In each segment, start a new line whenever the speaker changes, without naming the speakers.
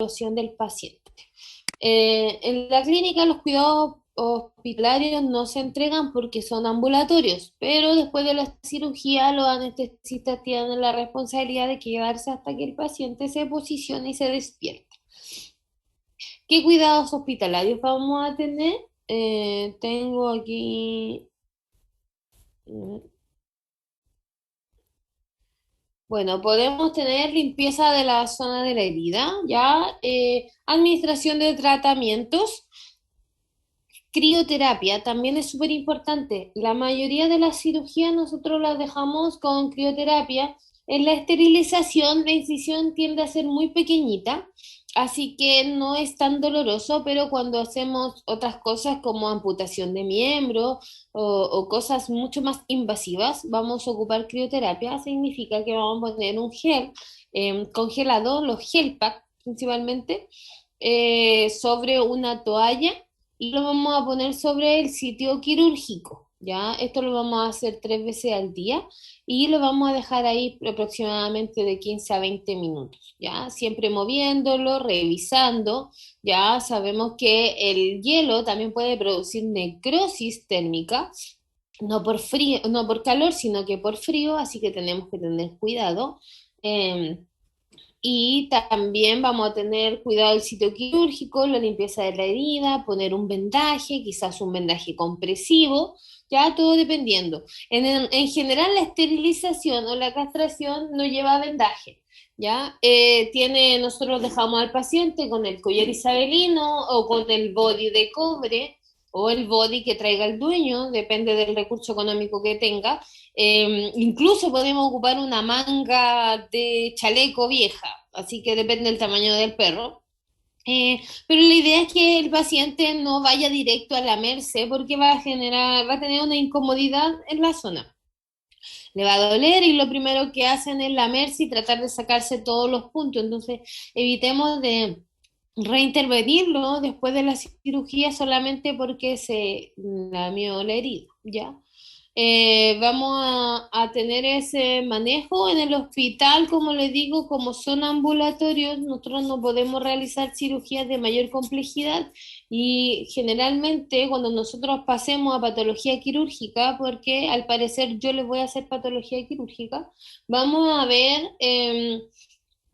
evaluación del paciente. En la clínica los cuidados hospitalarios no se entregan porque son ambulatorios, pero después de la cirugía los anestesistas tienen la responsabilidad de quedarse hasta que el paciente se posicione y se despierte. ¿Qué cuidados hospitalarios vamos a tener? Tengo aquí, mm, bueno, podemos tener limpieza de la zona de la herida, ya, administración de tratamientos. Crioterapia también es súper importante. La mayoría de las cirugías nosotros las dejamos con crioterapia. En la esterilización, la incisión tiende a ser muy pequeñita, así que no es tan doloroso, pero cuando hacemos otras cosas como amputación de miembro o cosas mucho más invasivas, vamos a ocupar crioterapia. Significa que vamos a poner un gel congelado, los gel pack principalmente, sobre una toalla y lo vamos a poner sobre el sitio quirúrgico, ¿ya? Esto lo vamos a hacer 3 veces al día y lo vamos a dejar ahí aproximadamente de 15 a 20 minutos, ¿ya? Siempre moviéndolo, revisando, ya sabemos que el hielo también puede producir necrosis térmica, no por frío, no por calor, sino que por frío, así que tenemos que tener cuidado. Y también vamos a tener cuidado del sitio quirúrgico, la limpieza de la herida, poner un vendaje, quizás un vendaje compresivo, ya todo dependiendo. En general, la esterilización o la castración no lleva vendaje, ¿ya? Nosotros dejamos al paciente con el collar isabelino o con el body de cobre o el body que traiga el dueño, depende del recurso económico que tenga. Incluso podemos ocupar una manga de chaleco vieja, así que depende del tamaño del perro. Pero la idea es que el paciente no vaya directo a lamerse porque va a tener una incomodidad en la zona. Le va a doler y lo primero que hacen es lamerse y tratar de sacarse todos los puntos. Entonces, evitemos de reintervenirlo después de la cirugía solamente porque se lamió la herida, ¿ya? Vamos a tener ese manejo en el hospital, como les digo, como son ambulatorios, nosotros no podemos realizar cirugías de mayor complejidad y generalmente cuando nosotros pasemos a patología quirúrgica, porque al parecer yo les voy a hacer patología quirúrgica, vamos a ver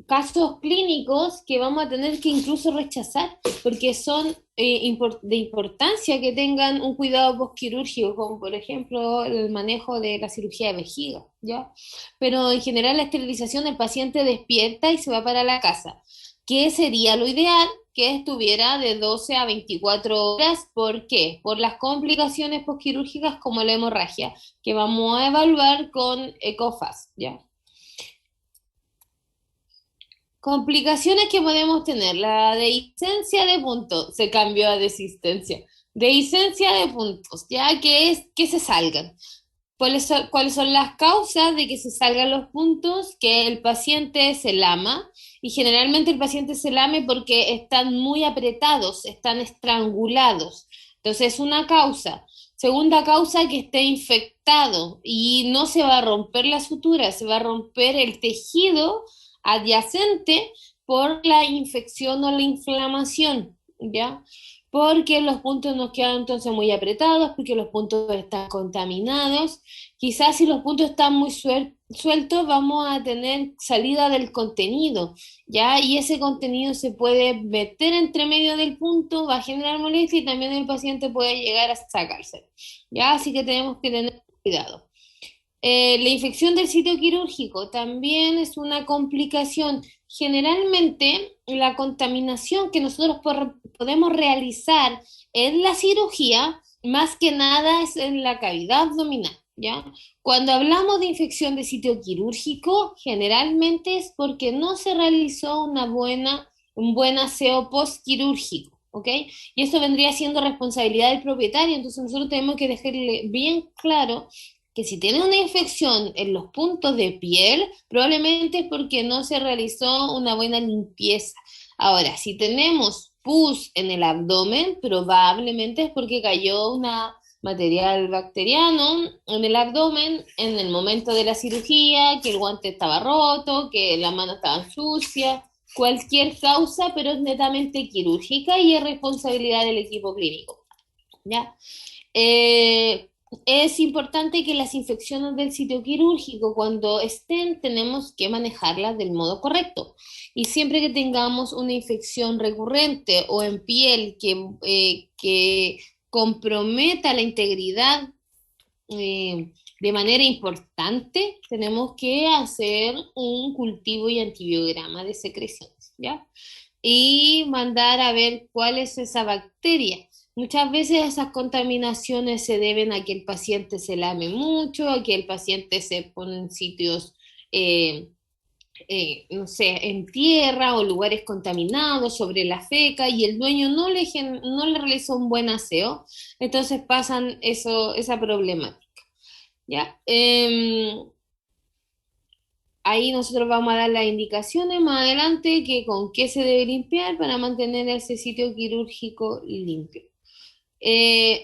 casos clínicos que vamos a tener que incluso rechazar porque son de importancia que tengan un cuidado postquirúrgico, como por ejemplo el manejo de la cirugía de vejiga, ¿ya? Pero en general la esterilización el paciente despierta y se va para la casa. ¿Qué sería lo ideal? Que estuviera de 12 a 24 horas. ¿Por qué? Por las complicaciones postquirúrgicas como la hemorragia, que vamos a evaluar con ECOFAS, ¿ya? Complicaciones que podemos tener. La dehiscencia de puntos se cambió a desistencia. Dehiscencia de puntos, ya que es que se salgan. Cuáles son las causas de que se salgan los puntos? Que el paciente se lama y generalmente el paciente se lame porque están muy apretados, están estrangulados. Entonces, es una causa. Segunda causa, que esté infectado y no se va a romper la sutura, se va a romper el tejido adyacente por la infección o la inflamación, ¿ya? Porque los puntos nos quedan entonces muy apretados, porque los puntos están contaminados. Quizás si los puntos están muy sueltos, vamos a tener salida del contenido, ¿ya? Y ese contenido se puede meter entre medio del punto, va a generar molestia y también el paciente puede llegar a sacarse, ¿ya? Así que tenemos que tener cuidado. La infección del sitio quirúrgico también es una complicación. Generalmente, la contaminación que nosotros podemos realizar en la cirugía, más que nada es en la cavidad abdominal, ¿ya? Cuando hablamos de infección de sitio quirúrgico, generalmente es porque no se realizó un buen aseo postquirúrgico, ¿ok? Y esto vendría siendo responsabilidad del propietario, entonces nosotros tenemos que dejarle bien claro que si tiene una infección en los puntos de piel, probablemente es porque no se realizó una buena limpieza. Ahora, si tenemos pus en el abdomen, probablemente es porque cayó una material bacteriano en el abdomen en el momento de la cirugía, que el guante estaba roto, que las manos estaban sucias, cualquier causa, pero es netamente quirúrgica y es responsabilidad del equipo clínico, ¿ya? Eh, es importante que las infecciones del sitio quirúrgico, cuando estén, tenemos que manejarlas del modo correcto. Y siempre que tengamos una infección recurrente o en piel que comprometa la integridad de manera importante, tenemos que hacer un cultivo y antibiograma de secreciones, ¿ya? Y mandar a ver cuál es esa bacteria. Muchas veces esas contaminaciones se deben a que el paciente se lame mucho, a que el paciente se pone en sitios, eh, no sé, en tierra o lugares contaminados sobre la feca y el dueño no le realizó un buen aseo, entonces pasan esa problemática, ¿ya? Ahí nosotros vamos a dar las indicaciones más adelante que con qué se debe limpiar para mantener ese sitio quirúrgico limpio.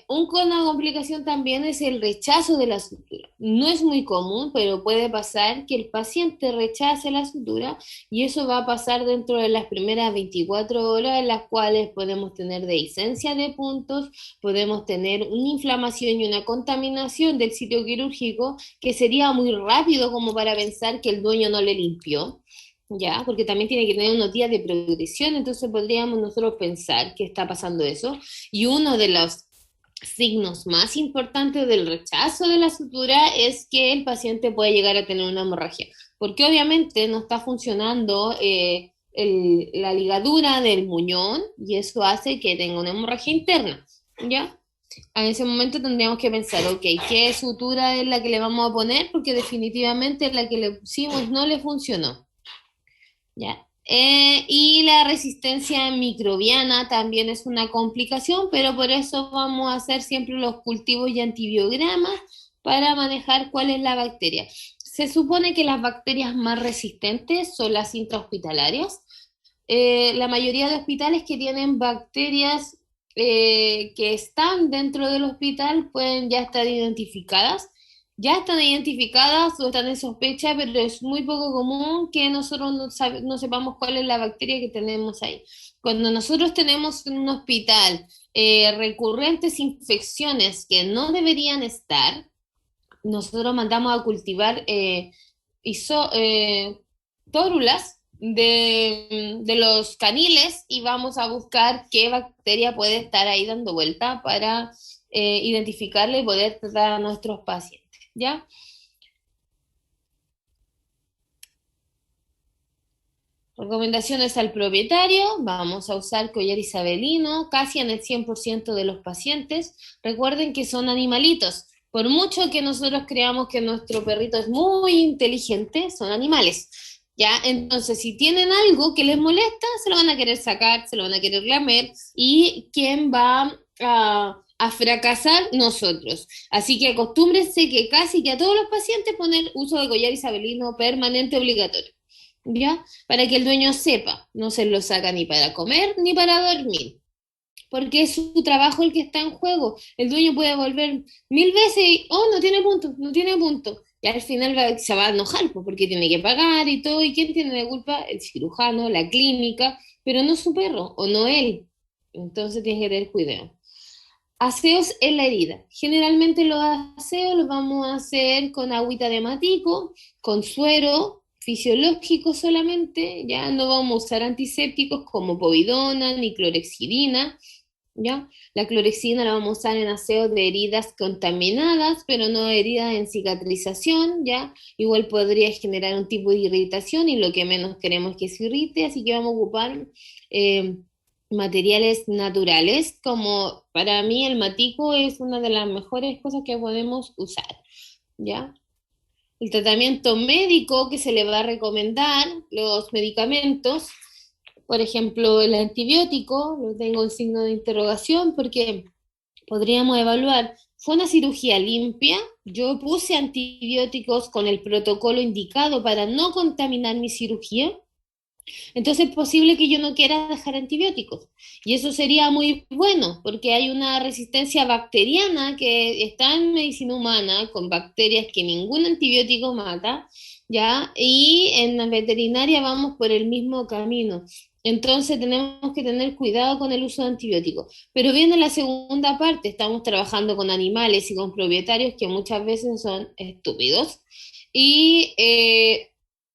Una complicación también es el rechazo de la sutura. No es muy común, pero puede pasar que el paciente rechace la sutura y eso va a pasar dentro de las primeras 24 horas en las cuales podemos tener dehiscencia de puntos, podemos tener una inflamación y una contaminación del sitio quirúrgico que sería muy rápido como para pensar que el dueño no le limpió. Ya, porque también tiene que tener unos días de progresión, entonces podríamos nosotros pensar que está pasando eso. Y uno de los signos más importantes del rechazo de la sutura es que el paciente puede llegar a tener una hemorragia, porque obviamente no está funcionando la ligadura del muñón y eso hace que tenga una hemorragia interna, ¿ya? En ese momento tendríamos que pensar, ok, ¿qué sutura es la que le vamos a poner? Porque definitivamente la que le pusimos no le funcionó, ¿ya? Y la resistencia microbiana también es una complicación, pero por eso vamos a hacer siempre los cultivos y antibiogramas para manejar cuál es la bacteria. Se supone que las bacterias más resistentes son las intrahospitalarias. La mayoría de hospitales que tienen bacterias que están dentro del hospital pueden ya estar identificadas, o están en sospecha, pero es muy poco común que nosotros no sepamos cuál es la bacteria que tenemos ahí. Cuando nosotros tenemos en un hospital recurrentes infecciones que no deberían estar, nosotros mandamos a cultivar tórulas de los caniles y vamos a buscar qué bacteria puede estar ahí dando vuelta para identificarla y poder tratar a nuestros pacientes, ¿ya? Recomendaciones al propietario, vamos a usar collar isabelino casi en el 100% de los pacientes. Recuerden que son animalitos. Por mucho que nosotros creamos que nuestro perrito es muy inteligente, son animales. ¿Ya? Entonces, si tienen algo que les molesta, se lo van a querer sacar, se lo van a querer lamer y ¿quién va a fracasar? Nosotros. Así que acostúmbrense que casi que a todos los pacientes poner uso de collar isabelino permanente obligatorio. ¿Ya? Para que el dueño sepa, no se lo saca ni para comer ni para dormir, porque es su trabajo el que está en juego. El dueño puede volver 1000 veces y, oh, no tiene punto, no tiene punto. Y al final se va a enojar pues, porque tiene que pagar y todo. ¿Y quién tiene la culpa? El cirujano, la clínica, pero no su perro o no él. Entonces tienes que tener cuidado. Aseos en la herida. Generalmente los aseos los vamos a hacer con agüita de matico, con suero fisiológico solamente, ya no vamos a usar antisépticos como povidona ni clorexidina, ¿ya? La clorexidina la vamos a usar en aseos de heridas contaminadas, pero no heridas en cicatrización, ¿ya? Igual podría generar un tipo de irritación y lo que menos queremos es que se irrite, así que vamos a ocupar eh, materiales naturales, como para mí el matico es una de las mejores cosas que podemos usar, ¿ya? El tratamiento médico que se le va a recomendar, los medicamentos, por ejemplo, el antibiótico, lo tengo en signo de interrogación porque podríamos evaluar, ¿fue una cirugía limpia? Yo puse antibióticos con el protocolo indicado para no contaminar mi cirugía. Entonces es posible que yo no quiera dejar antibióticos. Y eso sería muy bueno, porque hay una resistencia bacteriana que está en medicina humana con bacterias que ningún antibiótico mata, ¿ya? Y en la veterinaria vamos por el mismo camino. Entonces tenemos que tener cuidado con el uso de antibióticos. Pero viene la segunda parte, estamos trabajando con animales y con propietarios que muchas veces son estúpidos. Y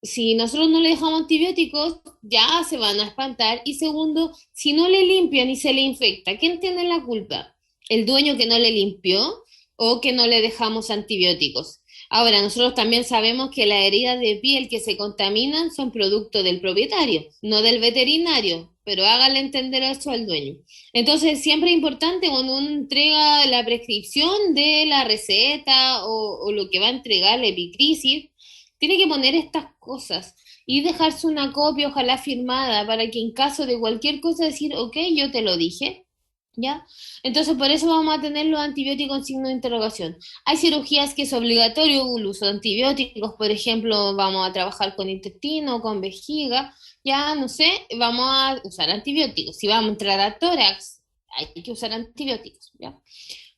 si nosotros no le dejamos antibióticos, ya se van a espantar. Y segundo, si no le limpian y se le infecta, ¿quién tiene la culpa? ¿El dueño que no le limpió o que no le dejamos antibióticos? Ahora, nosotros también sabemos que las heridas de piel que se contaminan son producto del propietario, no del veterinario, pero hágale entender eso al dueño. Entonces, siempre es importante cuando uno entrega la prescripción de la receta o lo que va a entregar la epicrisis, tiene que poner estas cosas y dejarse una copia, ojalá firmada, para que en caso de cualquier cosa decir, ok, yo te lo dije, ¿ya? Entonces, por eso vamos a tener los antibióticos en signo de interrogación. Hay cirugías que es obligatorio el uso de antibióticos, por ejemplo, vamos a trabajar con intestino, con vejiga, ya no sé, vamos a usar antibióticos. Si vamos a entrar a tórax, hay que usar antibióticos, ¿ya?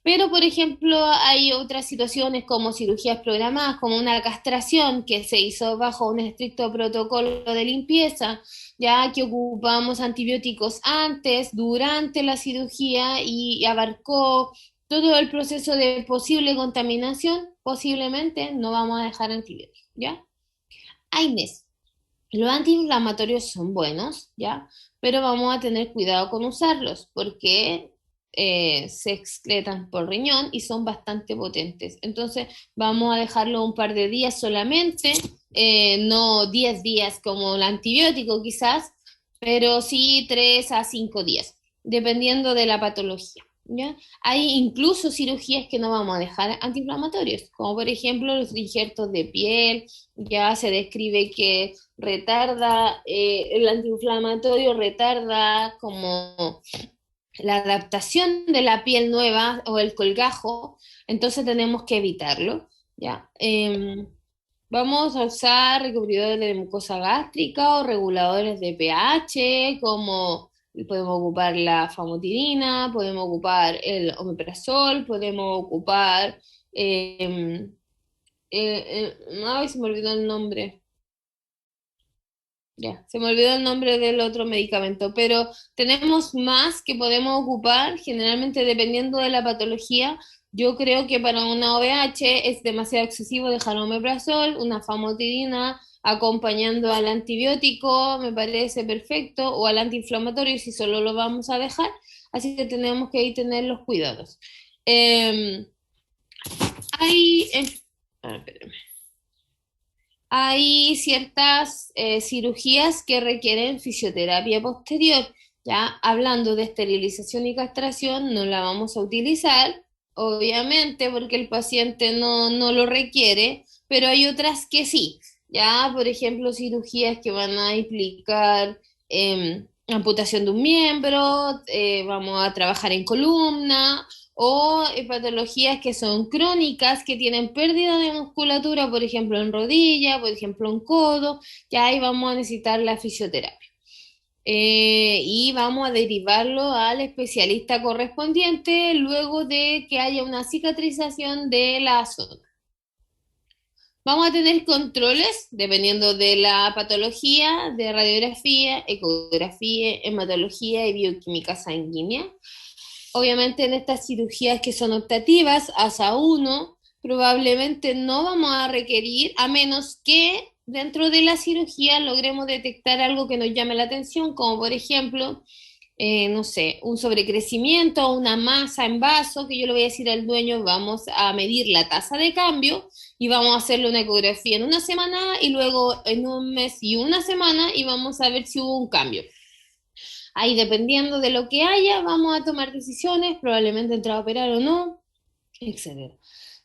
Pero, por ejemplo, hay otras situaciones como cirugías programadas, como una castración que se hizo bajo un estricto protocolo de limpieza, ya que ocupamos antibióticos antes, durante la cirugía y abarcó todo el proceso de posible contaminación, posiblemente no vamos a dejar antibióticos, ¿ya? AINES. Los antiinflamatorios son buenos, ¿ya? Pero vamos a tener cuidado con usarlos porque se excretan por riñón y son bastante potentes. Entonces, vamos a dejarlo un par de días solamente, no 10 días como el antibiótico quizás, pero sí 3 a 5 días, dependiendo de la patología. ¿Ya? Hay incluso cirugías que no vamos a dejar antiinflamatorios, como por ejemplo los injertos de piel, ya se describe que retarda, el antiinflamatorio retarda como la adaptación de la piel nueva o el colgajo, entonces tenemos que evitarlo, ¿ya? Vamos a usar recubridores de mucosa gástrica o reguladores de pH, como podemos ocupar la famotidina, podemos ocupar el omeprazol, podemos ocupar, ay, se me olvidó el nombre. Ya, se me olvidó el nombre del otro medicamento, pero tenemos más que podemos ocupar, generalmente dependiendo de la patología. Yo creo que para una OVH es demasiado excesivo dejar omeprazol, una famotidina acompañando al antibiótico, me parece perfecto, o al antiinflamatorio si solo lo vamos a dejar, así que tenemos que ahí tener los cuidados. Eh, hay, espérame. Hay ciertas cirugías que requieren fisioterapia posterior. Ya hablando de esterilización y castración, no la vamos a utilizar, obviamente, porque el paciente no lo requiere, pero hay otras que sí. Ya, por ejemplo, cirugías que van a implicar amputación de un miembro, vamos a trabajar en columna o patologías que son crónicas, que tienen pérdida de musculatura, por ejemplo en rodilla, por ejemplo en codo, ya ahí vamos a necesitar la fisioterapia. Y vamos a derivarlo al especialista correspondiente luego de que haya una cicatrización de la zona. Vamos a tener controles dependiendo de la patología, de radiografía, ecografía, hematología y bioquímica sanguínea. Obviamente en estas cirugías que son optativas, ASA 1, probablemente no vamos a requerir, a menos que dentro de la cirugía logremos detectar algo que nos llame la atención, como por ejemplo, no sé, un sobrecrecimiento, una masa en vaso, que yo le voy a decir al dueño, vamos a medir la tasa de cambio y vamos a hacerle una ecografía en una semana y luego en un mes y una semana y vamos a ver si hubo un cambio. Ahí dependiendo de lo que haya, vamos a tomar decisiones, probablemente entrar a operar o no, etcétera.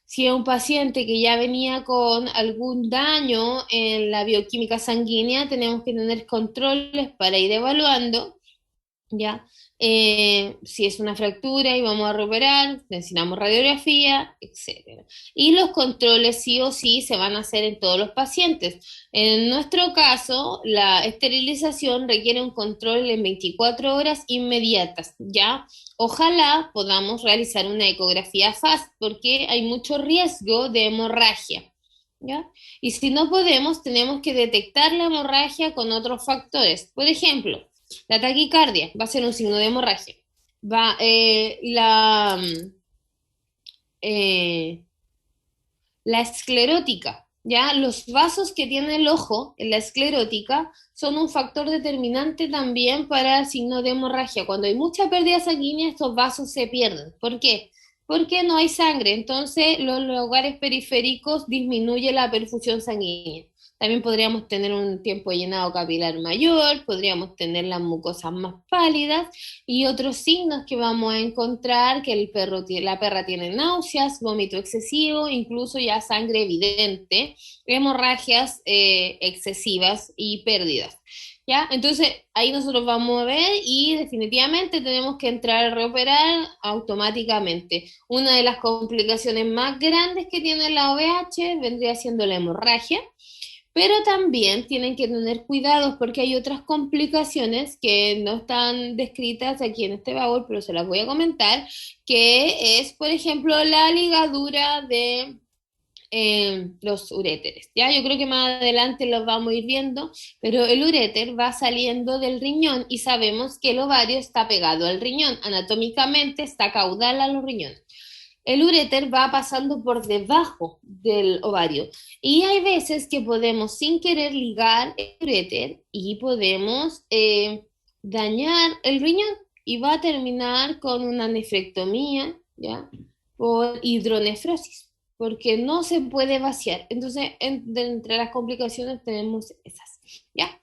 Si es un paciente que ya venía con algún daño en la bioquímica sanguínea, tenemos que tener controles para ir evaluando ¿ya? Si es una fractura y vamos a reoperar, necesitamos radiografía, etcétera. Y los controles sí o sí se van a hacer en todos los pacientes. En nuestro caso, la esterilización requiere un control en 24 horas inmediatas, ¿ya? Ojalá podamos realizar una ecografía fast porque hay mucho riesgo de hemorragia. ¿Ya? Y si no podemos, tenemos que detectar la hemorragia con otros factores. Por ejemplo, la taquicardia va a ser un signo de hemorragia. Va, eh, la esclerótica, ¿ya? Los vasos que tiene el ojo en la esclerótica son un factor determinante también para el signo de hemorragia. Cuando hay mucha pérdida sanguínea, estos vasos se pierden. ¿Por qué? Porque no hay sangre, entonces los lugares periféricos disminuye la perfusión sanguínea. También podríamos tener un tiempo llenado capilar mayor, podríamos tener las mucosas más pálidas y otros signos que vamos a encontrar, que el perro, la perra tiene náuseas, vómito excesivo, incluso ya sangre evidente, hemorragias excesivas y pérdidas. ¿Ya? Entonces ahí nosotros vamos a ver y definitivamente tenemos que entrar a reoperar automáticamente. Una de las complicaciones más grandes que tiene la OVH vendría siendo la hemorragia, pero también tienen que tener cuidados porque hay otras complicaciones que no están descritas aquí en este babor, pero se las voy a comentar, que es, por ejemplo, la ligadura de los uréteres. Ya, yo creo que más adelante los vamos a ir viendo, pero el uréter va saliendo del riñón y sabemos que el ovario está pegado al riñón. Anatómicamente está caudal a los riñones. El uréter va pasando por debajo del ovario y hay veces que podemos sin querer ligar el uréter y podemos dañar el riñón y va a terminar con una nefrectomía, ¿ya? Por hidronefrosis, porque no se puede vaciar. Entonces, de entre las complicaciones tenemos esas, ¿ya?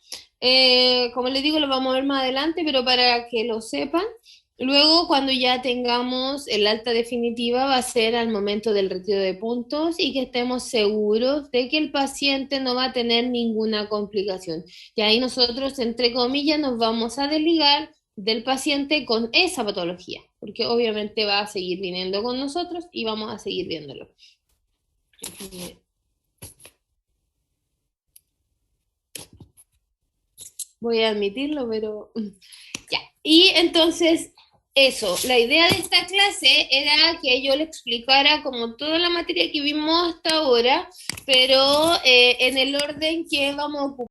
Como les digo, lo vamos a ver más adelante, pero para que lo sepan, luego, cuando ya tengamos el alta definitiva, va a ser al momento del retiro de puntos y que estemos seguros de que el paciente no va a tener ninguna complicación. Y ahí nosotros, entre comillas, nos vamos a desligar del paciente con esa patología, porque obviamente va a seguir viniendo con nosotros y vamos a seguir viéndolo. Voy a admitirlo, pero ya. Y entonces, eso, la idea de esta clase era que yo le explicara como toda la materia que vimos hasta ahora, pero en el orden que vamos a ocupar.